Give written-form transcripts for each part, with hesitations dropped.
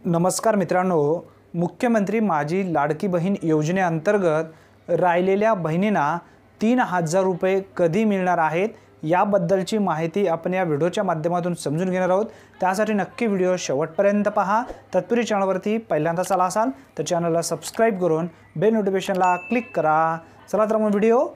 नमस्कार मित्रांनो, मुख्यमंत्री माझी लाडकी बहीण योजनेअंतर्गत राहिलेल्या बहिणींना 3000 रुपये कधी मिळणार आहेत याबद्दलची माहिती आपण या व्हिडिओच्या माध्यमातून समजून घेणार आहोत। त्यासाठी नक्की व्हिडिओ शेवटपर्यंत पहा। तत्पूर्वी चॅनलवरती पहिल्यांदाच आला असाल तर चॅनलला सबस्क्राइब करून बेल नोटिफिकेशनला क्लिक करा। चला तर मग व्हिडिओ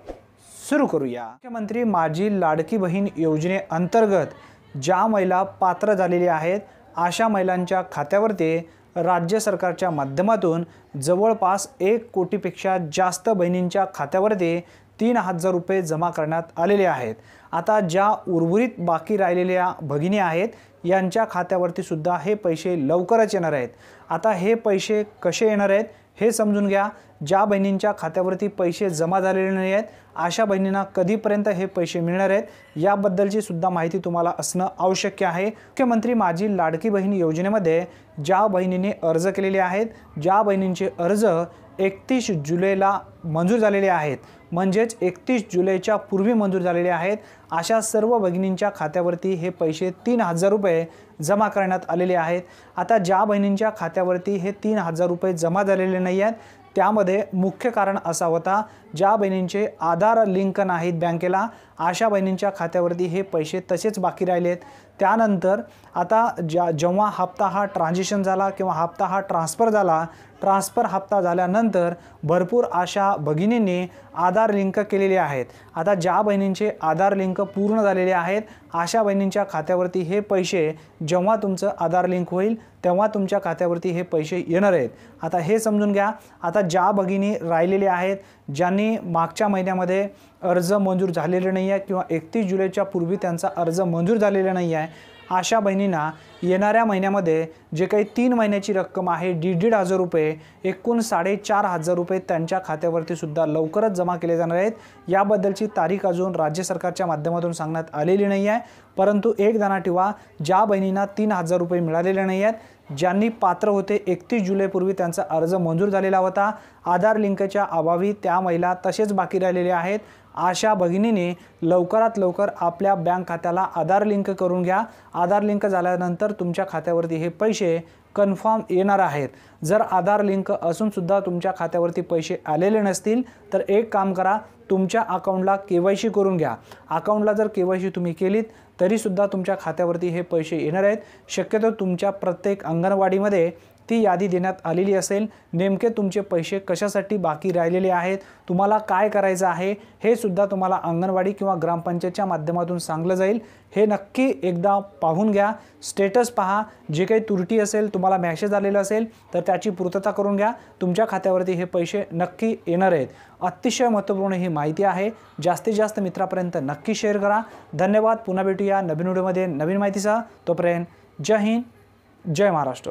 सुरू करूया। मुख्यमंत्री माझी लाडकी बहीण योजनेअंतर्गत ज्या महिला पात्र झालेल्या आहेत अशा महिलांच्या खात्यावरती राज्य सरकारच्या माध्यमातून जवळपास 1 कोटीपेक्षा जास्त बहिणींच्या खात्यावरती 3000 रुपये जमा करण्यात आलेले आहेत। आता ज्या उर्वरित बाकी राहिलेल्या भगिनी आहेत यांच्या खात्यावरती सुद्धा हे पैसे लवकरच येणार आहेत। आता हे पैसे कसे येणार आहेत हे समजून घ्या। ज्या बहिणींच्या खात्यावरती पैसे जमा झालेले नाही आहेत अशा बहिणींना कधीपर्यंत हे पैसे मिळणार आहेत याबद्दलची सुद्धा माहिती तुम्हाला असणं आवश्यक आहे। मुख्यमंत्री माझी लाडकी बहीण योजनेमध्ये ज्या बहिणींनी अर्ज केलेले आहेत, ज्या बहिणींचे अर्ज 31 जुलैला मंजूर झालेले आहेत, म्हणजेच 31 जुलैच्या पूर्वी मंजूर झालेले आहेत, अशा सर्व भगिनींच्या खात्यावरती हे पैसे 3000 रुपये जमा करण्यात आलेले आहेत। आता ज्या बहिणींच्या खात्यावरती हे 3000 रुपये जमा झालेले नाही आहेत त्यामध्ये मुख्य कारण असा होता, ज्या बहिणींचे आधार लिंक नाहीत बँकेला अशा बहिणींच्या खात्यावरती हे पैसे तसेच बाकी राहिलेत। त्यानंतर आता जेव्हा हप्ता हा ट्रान्झिशन झाला किंवा हप्ता हा ट्रान्सफर झाला, ट्रान्सफर हप्ता झाल्यानंतर भरपूर अशा भगिनींनी आधार लिंक केलेले आहेत। आता ज्या बहिणींचे आधार लिंक पूर्ण झालेले आहेत अशा बहिणींच्या खात्यावरती हे पैसे जेव्हा तुमचं आधार लिंक होईल तेव्हा तुमच्या खात्यावरती हे पैसे येणार आहेत। आता हे समजून घ्या। आता ज्या भगिनी राहिलेले आहेत, ज्यांनी मागच्या महिन्यामध्ये अर्ज मंजूर झालेले नाही आहे किंवा 31 जुलैच्या पूर्वी त्यांचा अर्ज मंजूर झालेला नाही आहे अशा बहिणींना येणाऱ्या महिन्यामध्ये जे काही 3 महिन्याची रक्कम आहे 1,500 रुपये एकूण 4500 रुपये त्यांच्या खात्यावरती सुद्धा लवकरच जमा केले जाणार आहेत। याबद्दलची तारीख अजून राज्य सरकारच्या माध्यमातून सांगण्यात आलेली नाही आहे, परंतु एक ध्यानात ठेवा, ज्या बहिणींना 3000 रुपये मिळालेले नाही आहेत, ज्यांनी पात्र होते 31 जुलैपूर्वी त्यांचा अर्ज मंजूर झालेला होता, आधार लिंकच्या अभावी त्या महिला तसेच बाकी राहिलेले आहेत, अशा भगिनींनी लवकरात लवकर आपल्या बँक खात्याला आधार लिंक करून घ्या। आधार लिंक झाल्यानंतर तुमच्या खात्यावरती हे पैसे कन्फर्म येणार आहेत। जर आधार लिंक असून सुद्धा तुमच्या खात्यावरती पैसे आलेले नसतील तर एक काम करा, तुमच्या अकाउंटला KYC करून घ्या। अकाउंटला जर KYC तुम्ही केलीत तरी सुद्धा तुमच्या खात्यावरती हे पैसे येणार आहेत। शक्यतो तुमच्या प्रत्येक अंगणवाडीमध्ये ती यादी देण्यात आलेली असेल, नेमके तुमचे पैसे कशासाठी बाकी राहिलेले आहेत, तुम्हाला काय करायचं आहे हे सुद्धा तुम्हाला अंगणवाडी किंवा ग्रामपंचायतच्या माध्यमातून सांगलं जाईल। हे नक्की एकदा पाहून घ्या, स्टेटस पहा, जे काही त्रुटी असेल तुम्हाला मेसेज आलेला असेल तर त्याची पूर्तता करून घ्या, तुमच्या खात्यावरती हे पैसे नक्की येणार आहेत। अतिशय महत्त्वपूर्ण ही माहिती आहे, जास्तीत जास्त मित्रांपर्यंत नक्की शेअर करा। धन्यवाद। पुन्हा भेटूया नवीन व्हिडिओमध्ये नवीन माहितीसह। तोपर्यंत जय हिंद, जय महाराष्ट्र।